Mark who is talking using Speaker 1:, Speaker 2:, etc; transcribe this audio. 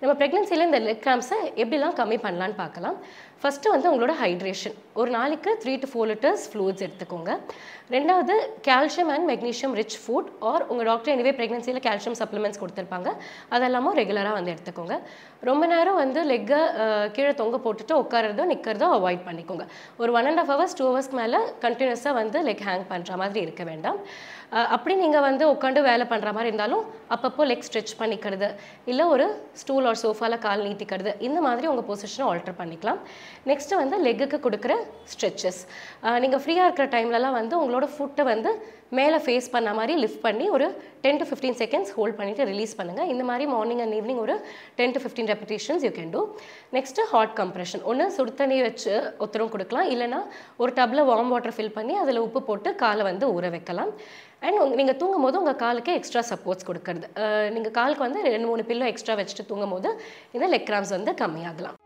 Speaker 1: நம்ம பிரெக்னன்சியில் இந்த லெக் கிராம்ஸை எப்படிலாம் கம்மி பண்ணலான்னு பார்க்கலாம். ஃபஸ்ட்டு வந்து உங்களோட ஹைட்ரேஷன். ஒரு நாளைக்கு 3 to 4 liters ஃப்ளூயிட்ஸ் எடுத்துக்கோங்க. ரெண்டாவது calcium and magnesium rich food are உங்கள் டாக்டர் எனிவே ப்ரெக்னன்சியில் கால்சியம் சப்ளிமெண்ட்ஸ் கொடுத்துருப்பாங்க, அதெல்லாமும் ரெகுலராக வந்து எடுத்துக்கோங்க. ரொம்ப நேரம் வந்து லெக்கை கீழே தொங்க போட்டுட்டு உட்காரதோ நிற்கிறதோ அவாய்ட் பண்ணிக்கோங்க. ஒரு 1.5 hours 2 hours மேலே கண்டினியூஸாக வந்து லெக் ஹேங் பண்ணுற மாதிரி இருக்க வேண்டாம். அப்படி நீங்கள் வந்து உட்காந்து வேலை பண்ணுற மாதிரி இருந்தாலும் அப்பப்போ லெக் ஸ்ட்ரெச் பண்ணிக்கிறது, இல்லை ஒரு ஸ்டூல் ஒரு சோஃபாவில் கால் நீட்டிக்கிறது, இந்த மாதிரி உங்கள் பொசிஷனை ஆல்டர் பண்ணிக்கலாம். நெக்ஸ்ட்டு வந்து லெக்குக்கு கொடுக்குற ஸ்ட்ரெச்சஸ். நீங்கள் ஃப்ரீயாக இருக்கிற டைம்லலாம் வந்து உங்களோட ஃபுட்டை வந்து மேலே ஃபேஸ் பண்ண மாதிரி லிஃப்ட் பண்ணி ஒரு 10 to 15 seconds ஹோல்ட் பண்ணிவிட்டு ரிலீஸ் பண்ணுங்கள். இந்த மாதிரி மார்னிங் அண்ட் ஈவினிங் ஒரு 10 to 15 repetitions you can do. Next hot compression. ஒன்று சுடு தண்ணி வச்சு ஒத்தரம் கொடுக்கலாம், இல்லைனா ஒரு டப்பில் வார்ம் வாட்டர் ஃபில் பண்ணி அதில் உப்பு போட்டு காலை வந்து ஊற வைக்கலாம். அண்ட் நீங்கள் தூங்கும் போது உங்கள் காலுக்கு எக்ஸ்ட்ரா சப்போர்ட்ஸ் கொடுக்கறது. நீங்கள் காலுக்கு வந்து 2-3 பில்லோ எக்ஸ்ட்ரா வச்சுட்டு தூங்கும் போது இந்த லெக் கிராம்ஸ் வந்து கம்மியாகலாம்.